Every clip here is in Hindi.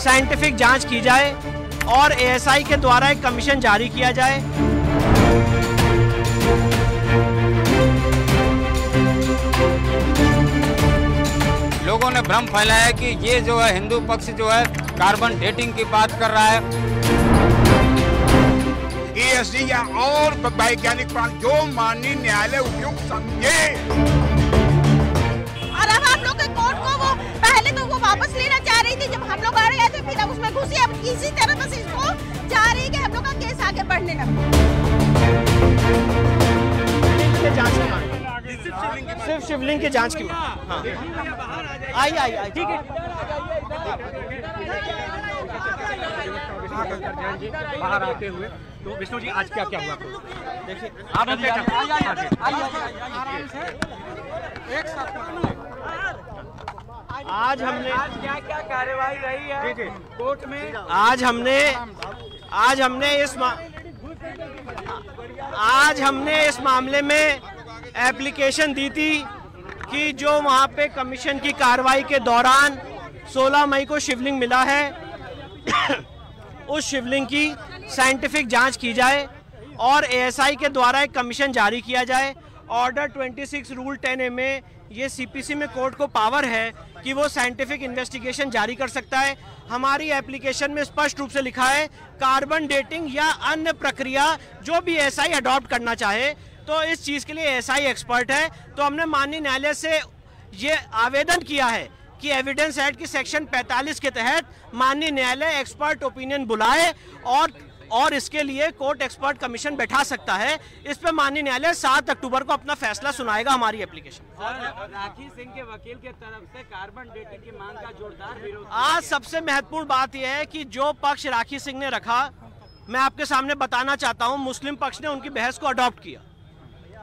साइंटिफिक जांच की जाए और एएसआई के द्वारा एक कमीशन जारी किया जाए। लोगों ने भ्रम फैलाया है कि ये जो है हिंदू पक्ष जो है कार्बन डेटिंग की बात कर रहा है। ESG या और वैज्ञानिक जो माननीय न्यायालय उपयुक्त समझे। और अब आप लोग के कोर्ट को वो पहले तो वो वापस लेना चाह रही थी, जब हम लोग आ रहे थे फिर अब उसमें घुसी। अब इसी तरह बस इसको चाह रही है कि हम लोग का केस आगे बढ़ने लगे। सिर्फ शिवलिंग की जांच की। हाँ आई ठीक है। बाहर आते हुए तो विष्णु जी आज क्या क्या हुआ? देखिए आज हमने क्या कार्यवाही रही है कोर्ट में? आज हमने इस मामले में एप्लीकेशन दी थी कि जो वहां पे कमीशन की कार्रवाई के दौरान 16 मई को शिवलिंग मिला है उस शिवलिंग की साइंटिफिक जांच की जाए और एएसआई के द्वारा एक कमीशन जारी किया जाए। ऑर्डर 26 रूल 10A में ये सीपीसी में कोर्ट को पावर है कि वो साइंटिफिक इन्वेस्टिगेशन जारी कर सकता है। हमारी एप्लीकेशन में स्पष्ट रूप से लिखा है कार्बन डेटिंग या अन्य प्रक्रिया जो भी एएसआई अडॉप्ट करना चाहे तो इस चीज़ के लिए एएसआई एक्सपर्ट है। तो हमने माननीय न्यायालय से ये आवेदन किया है कि एविडेंस एक्ट की सेक्शन 45 के तहत माननीय न्यायालय एक्सपर्ट ओपिनियन बुलाए और इसके लिए कोर्ट एक्सपर्ट कमीशन बैठा सकता है। इस पे माननीय न्यायालय 7 अक्टूबर को अपना फैसला सुनाएगा हमारी एप्लीकेशन। राखी सिंह के वकील के तरफ से कार्बन डेटिंग की मांग का जोरदार विरोध। आज सबसे महत्वपूर्ण बात यह है कि जो पक्ष राखी सिंह ने रखा, मैं आपके सामने बताना चाहता हूँ, मुस्लिम पक्ष ने उनकी बहस को अडॉप्ट किया।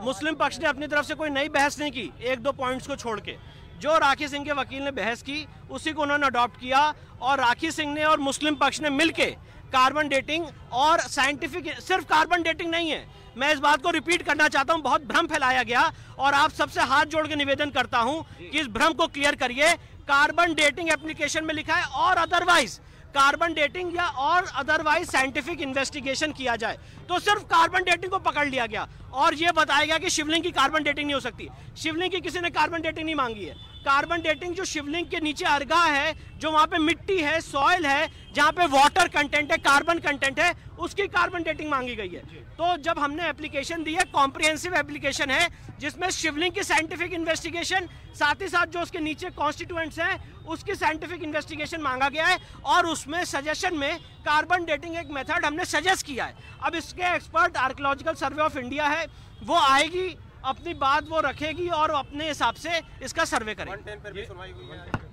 मुस्लिम पक्ष ने अपनी तरफ से कोई नई बहस नहीं की, 1-2 पॉइंट्स को छोड़ के। जो राखी सिंह के वकील ने बहस की उसी को उन्होंने अडॉप्ट किया और राखी सिंह ने और मुस्लिम पक्ष ने मिलके कार्बन डेटिंग और साइंटिफिक, सिर्फ कार्बन डेटिंग नहीं है, मैं इस बात को रिपीट करना चाहता हूं, बहुत भ्रम फैलाया गया और आप सबसे हाथ जोड़ के निवेदन करता हूं कि इस भ्रम को क्लियर करिए। कार्बन डेटिंग एप्लीकेशन में लिखा है और अदरवाइज कार्बन डेटिंग या और अदरवाइज साइंटिफिक इन्वेस्टिगेशन किया जाए। तो सिर्फ कार्बन डेटिंग को पकड़ लिया गया और यह बताया गया कि शिवलिंग की कार्बन डेटिंग नहीं हो सकती। शिवलिंग की किसी ने कार्बन डेटिंग नहीं मांगी है। कार्बन डेटिंग जो शिवलिंग के नीचे अर्गा है, जो वहां पे मिट्टी है, सॉइल है, जहां पे वाटर कंटेंट है, कार्बन कंटेंट है, उसकी कार्बन डेटिंग मांगी गई है। तो जब हमने एप्लीकेशन दी है, कॉम्प्रिहेंसिव एप्लीकेशन है जिसमें शिवलिंग की साइंटिफिक इन्वेस्टिगेशन, साथ ही साथ जो उसके नीचे कॉन्स्टिट्यूएंट्स हैं उसकी साइंटिफिक इन्वेस्टिगेशन मांगा गया है और उसमें सजेशन में कार्बन डेटिंग एक मेथड हमने सजेस्ट किया है। अब इसके expert archaeological survey of India है, वो आएगी, अपनी बात वो रखेगी और अपने हिसाब से इसका सर्वे करेगी।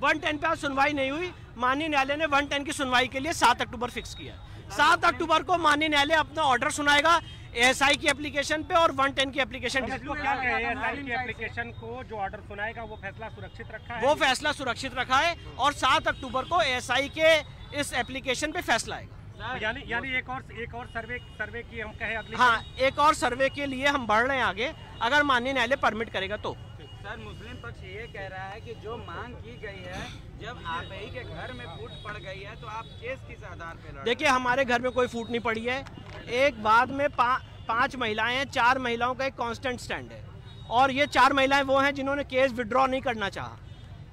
110 पे सुनवाई नहीं हुई। माननीय न्यायालय ने 110 की सुनवाई के लिए 7 अक्टूबर फिक्स किया। 7 अक्टूबर को माननीय न्यायालय अपना ऑर्डर सुनाएगा एएसआई की एप्लीकेशन पे और 110 की एप्लीकेशन पे। क्या एएसआई की एप्लीकेशन को जो ऑर्डर सुनाएगा वो फैसला सुरक्षित रखा है? वो फैसला सुरक्षित रखा है और 7 अक्टूबर को एएसआई के इस एप्लीकेशन पे फैसला आएगा। यानी एक और सर्वे की हम कहें अगली। हाँ, एक और सर्वे के लिए हम बढ़ रहे हैं आगे, अगर माननीय न्यायालय परमिट करेगा तो। सर, मुस्लिम पक्ष ये कह रहा है कि जो मांग की गई है, जब आप ही के घर में फूट पड़ गई है तो आप केस किस आधार पे लड़? देखिए, हमारे घर में कोई फूट नहीं पड़ी है। एक बाद में 5 महिलाएं हैं, 4 महिलाओं का एक कांस्टेंट स्टैंड है और ये 4 महिलाएं वो हैं जिन्होंने केस विड्रॉ नहीं करना चाहा।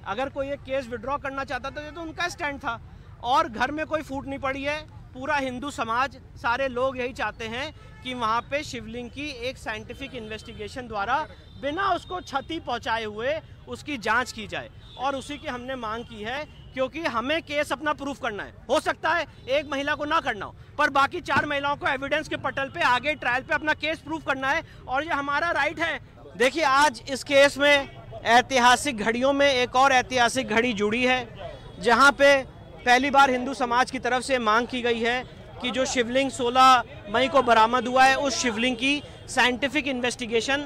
अगर कोई एक केस विड्रॉ करना चाहता था तो उनका स्टैंड था और घर में कोई फूट नहीं पड़ी है। पूरा हिंदू समाज, सारे लोग यही चाहते हैं कि वहाँ पे शिवलिंग की एक साइंटिफिक इन्वेस्टिगेशन द्वारा बिना उसको क्षति पहुँचाए हुए उसकी जांच की जाए और उसी की हमने मांग की है, क्योंकि हमें केस अपना प्रूफ करना है। हो सकता है एक महिला को ना करना हो, पर बाकी 4 महिलाओं को एविडेंस के पटल पे आगे ट्रायल पे अपना केस प्रूफ करना है और ये हमारा राइट है। देखिए, आज इस केस में ऐतिहासिक घड़ियों में एक और ऐतिहासिक घड़ी जुड़ी है, जहाँ पे पहली बार हिंदू समाज की तरफ से मांग की गई है कि जो शिवलिंग 16 मई को बरामद हुआ है उस शिवलिंग की साइंटिफिक इन्वेस्टिगेशन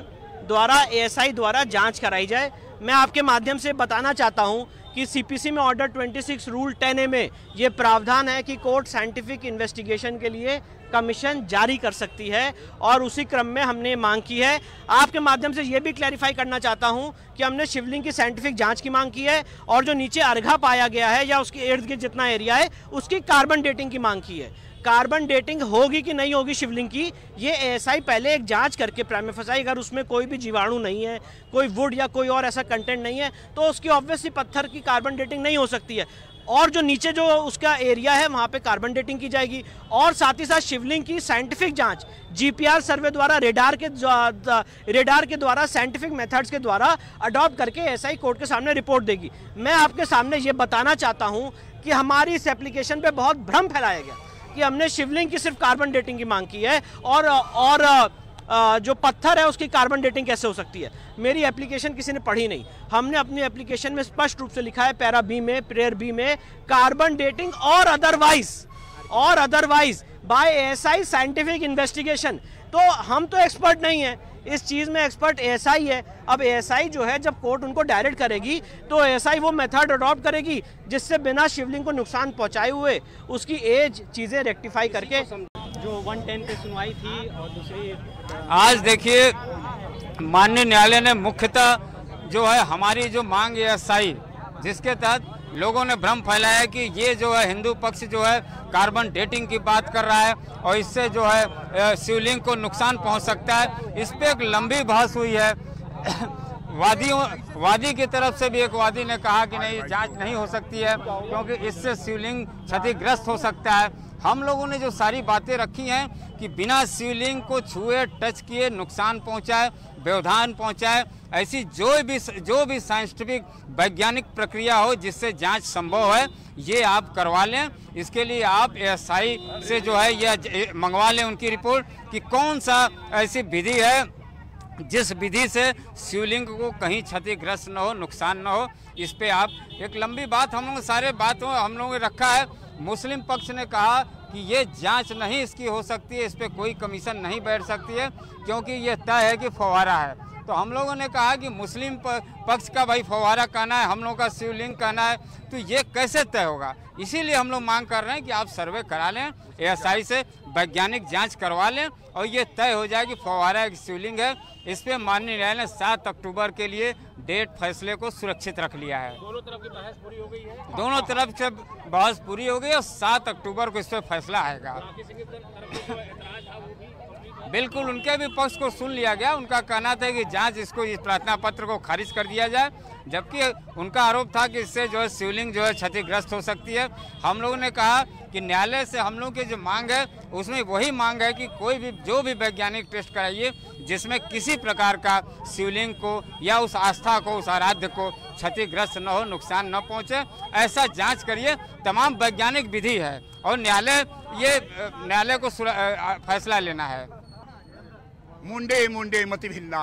द्वारा एएसआई द्वारा जांच कराई जाए। मैं आपके माध्यम से बताना चाहता हूं कि सीपीसी में ऑर्डर 26 रूल 10A में ये प्रावधान है कि कोर्ट साइंटिफिक इन्वेस्टिगेशन के लिए कमीशन जारी कर सकती है, और उसी क्रम में हमने मांग की है। आपके माध्यम से ये भी क्लैरिफाई करना चाहता हूं कि हमने शिवलिंग की साइंटिफिक जांच की मांग की है, और जो नीचे अर्घा पाया गया है या उसके इर्द गिर्द जितना एरिया है उसकी कार्बन डेटिंग की मांग की है। कार्बन डेटिंग होगी कि नहीं होगी शिवलिंग की, ये एएसआई पहले एक जांच करके प्राइमा फेसी, अगर उसमें कोई भी जीवाणु नहीं है, कोई वुड या कोई और ऐसा कंटेंट नहीं है, तो उसकी ऑब्वियसली पत्थर की कार्बन डेटिंग नहीं हो सकती है। और जो नीचे जो उसका एरिया है वहाँ पे कार्बन डेटिंग की जाएगी, और साथ ही साथ शिवलिंग की साइंटिफिक जांच जीपीआर सर्वे द्वारा, रेडार के द्वारा, साइंटिफिक मेथड्स के द्वारा अडॉप्ट करके एएसआई कोर्ट के सामने रिपोर्ट देगी। मैं आपके सामने ये बताना चाहता हूँ कि हमारी इस एप्लीकेशन पे बहुत भ्रम फैलाया गया कि हमने शिवलिंग की सिर्फ कार्बन डेटिंग की मांग की है, और जो पत्थर है उसकी कार्बन डेटिंग कैसे हो सकती है। मेरी एप्लीकेशन किसी ने पढ़ी नहीं। हमने अपनी एप्लीकेशन में स्पष्ट रूप से लिखा है, पैरा बी में, प्रेयर बी में, कार्बन डेटिंग और otherwise by ASI scientific investigation. तो हम तो एक्सपर्ट नहीं है इस चीज़ में, एक्सपर्ट एएसआई है। अब एएसआई जो है, जब कोर्ट उनको डायरेक्ट करेगी तो एएसआई वो मेथड अडॉप्ट करेगी जिससे बिना शिवलिंग को नुकसान पहुंचाए हुए उसकी एज चीज़ें रेक्टिफाई करके। जो 110 पे सुनवाई थी, और दूसरी आज देखिए माननीय न्यायालय ने मुख्यतः जो है हमारी जो मांग एएसआई, जिसके तहत लोगों ने भ्रम फैलाया कि ये जो है हिंदू पक्ष जो है कार्बन डेटिंग की बात कर रहा है और इससे जो है शिवलिंग को नुकसान पहुंच सकता है। इस पे एक लंबी बहस हुई है। वादी की तरफ से भी एक वादी ने कहा कि नहीं, जांच नहीं हो सकती है क्योंकि इससे शिवलिंग क्षतिग्रस्त हो सकता है। हम लोगों ने जो सारी बातें रखी हैं कि बिना शिवलिंग को छुए, टच किए नुकसान पहुंचाए, व्यवधान पहुंचाए, ऐसी जो भी साइंटिफिक वैज्ञानिक प्रक्रिया हो जिससे जांच संभव है, ये आप करवा लें। इसके लिए आप एएसआई से जो है यह मंगवा लें उनकी रिपोर्ट कि कौन सा ऐसी विधि है जिस विधि से शिवलिंग को कहीं क्षतिग्रस्त न हो, नुकसान न हो। इस पे आप एक लंबी बात हम लोग सारे बातों हम लोगों ने रखा है। मुस्लिम पक्ष ने कहा कि ये जांच नहीं इसकी हो सकती है, इस पे कोई कमीशन नहीं बैठ सकती है क्योंकि ये तय है कि फव्वारा है। तो हम लोगों ने कहा कि मुस्लिम पक्ष का भाई फव्वारा कहना है, हम लोगों का शिवलिंग कहना है, तो ये कैसे तय होगा। इसीलिए हम लोग मांग कर रहे हैं कि आप सर्वे करा लें, एएसआई से वैज्ञानिक जांच करवा लें और ये तय हो जाए कि फव्वारा एक शिवलिंग है। इस पे माननीय न्यायालय ने 7 अक्टूबर के लिए डेट फैसले को सुरक्षित रख लिया है। दोनों तरफ की बहस पूरी हो गई है। दोनों तरफ से बहस पूरी हो गई और 7 अक्टूबर को इस पर फैसला आएगा। बिल्कुल, उनके भी पक्ष को सुन लिया गया। उनका कहना था कि जांच इसको, इस प्रार्थना पत्र को खारिज कर दिया जाए, जबकि उनका आरोप था कि इससे जो है शिवलिंग जो है क्षतिग्रस्त हो सकती है। हम लोगों ने कहा कि न्यायालय से हम लोग की जो मांग है उसमें वही मांग है कि कोई भी जो भी वैज्ञानिक टेस्ट कराइए जिसमें किसी प्रकार का शिवलिंग को या उस आस्था को, उस आराध्य को क्षतिग्रस्त न हो, नुकसान न पहुंचे, ऐसा जांच करिए। तमाम वैज्ञानिक विधि है और न्यायालय को फैसला लेना है। मुंडे मुंडे मति भिन्ना,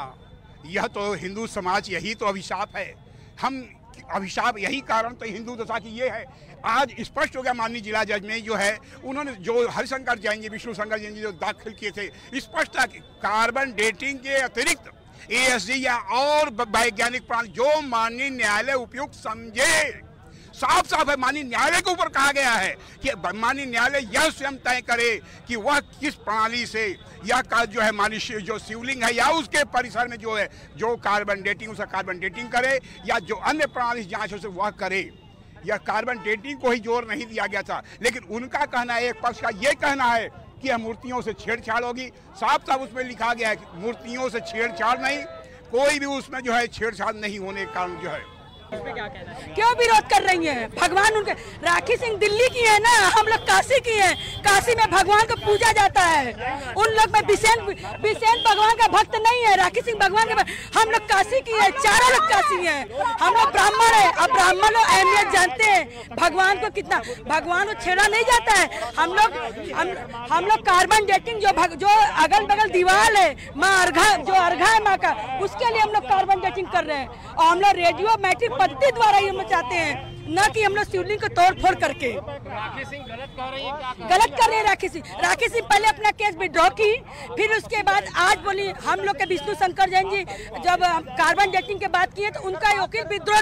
यह तो हिंदू समाज, यही तो अभिशाप है। हम अभिशाप, यही कारण तो हिंदू दशा की ये है। आज स्पष्ट हो गया माननीय जिला जज में जो है, उन्होंने जो हरिशंकर जैन जी, विष्णु शंकर जैन जी जो दाखिल किए थे, स्पष्ट था कि कार्बन डेटिंग के अतिरिक्त एएसडी या और वैज्ञानिक प्रणाली जो माननीय न्यायालय उपयुक्त समझे, साफ साफ है। माननीय न्यायालय के ऊपर कहा गया है कि माननीय न्यायालय यह स्वयं तय करे कि वह किस प्रणाली से या का जो है माननीय जो शिवलिंग है या उसके परिसर में जो है जो कार्बन डेटिंग, उसका कार्बन डेटिंग करे या जो अन्य प्रणाली जांच उसे वह करे। यह कार्बन डेटिंग को ही जोर नहीं दिया गया था, लेकिन उनका कहना है, एक पक्ष का ये कहना है कि यह मूर्तियों से छेड़छाड़ होगी। साफ साफ उसमें लिखा गया है कि मूर्तियों से छेड़छाड़ नहीं, कोई भी उसमें जो है छेड़छाड़ नहीं होने के कारण जो है। क्यों विरोध कर रही हैं? भगवान उनके, राखी सिंह दिल्ली की है ना, हम लोग काशी की हैं। काशी में भगवान को पूजा जाता है। उन लोग में बिसेन भगवान का भक्त नहीं है, राखी सिंह भगवान के। हम लोग काशी की है, चारों लोग काशी हैं। हम लोग ब्राह्मण है, अब ब्राह्मण लोग अहमियत जानते हैं भगवान को कितना। भगवान को छेड़ा नहीं जाता है। हम लोग कार्बन डेटिंग जो अगल बगल दीवार है माँ अर्घा, जो अर्घा है माँ का, उसके लिए हम लोग कार्बन डेटिंग कर रहे हैं। और हम लोग रेडियो मैट्रिक संपत्ति द्वारा ये मचाते हैं, न कि हम लोग शिवलिंग को तोड़ फोड़ करके। राखी सिंह गलत कह रही है क्या? गलत कर रहे हैं राखी सिंह पहले अपना केस विड्रॉ की, फिर उसके बाद आज बोली हम लोग के विष्णु शंकर जैन जी जब कार्बन डेटिंग के बात किए तो उनका वकील विद्रोह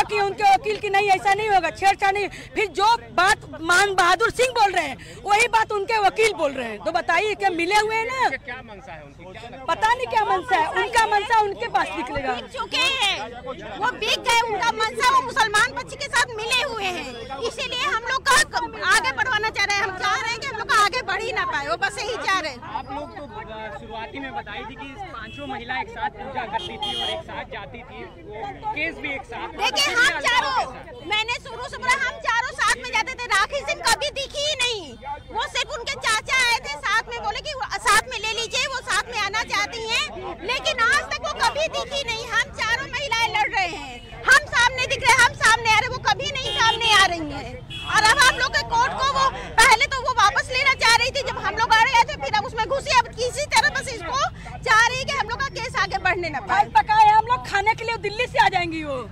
किए उनके वकील की नहीं ऐसा नहीं होगा, छेड़छाड़ नहीं। फिर जो बात मान बहादुर सिंह बोल रहे हैं वही बात उनके वकील बोल रहे हैं। तो बताइए क्या मिले हुए हैं ना? क्या मनसा है उनकी? पता नहीं क्या मनसा है उनका, मनसा उनके पास निकलेगा। चुके हैं वो बिक गए, उनका मनसा वो मुसलमान बच्ची के साथ मिले हुए हैं, इसीलिए हम लोग का आगे बढ़वाना चाह रहे हैं। हम चाह रहे हैं कि हम लोग आगे बढ़ ही ना पाए, वो बस यही चाह रहे हैं। आप लोग तो शुरुआती में बताई थी कि 5 महिला एक साथ पूजा करती थी और एक साथ जाती थी, वो केस भी एक साथ। देखिए हम चारों, मैंने शुरू से बोला हम चारों साथ में जाते थे। राखी सिंह कभी दिखी ही नहीं, वो सिर्फ उनके चाचा आए थे साथ में, बोले कि साथ में ले लीजिए, वो साथ में आना चाहती हैं, लेकिन आज तक वो कभी दिखी नहीं। हम चारों महिलाएं लड़ रहे हैं, हम सामने दिख रहे हैं, हम सामने आ रहे, वो कभी नहीं सामने आ रही हैं। और अब आप लोग के कोर्ट को वो पहले तो वो वापस लेना चाह रही थी, जब हम लोग आ रहे थे फिर अब उसमें घुसी। अब किसी तरह बस इसको चाह रही है कि हम लोग का केस आगे बढ़ने न पाए। पकाए हम लोग खाने के लिए दिल्ली से आ जाएंगी वो।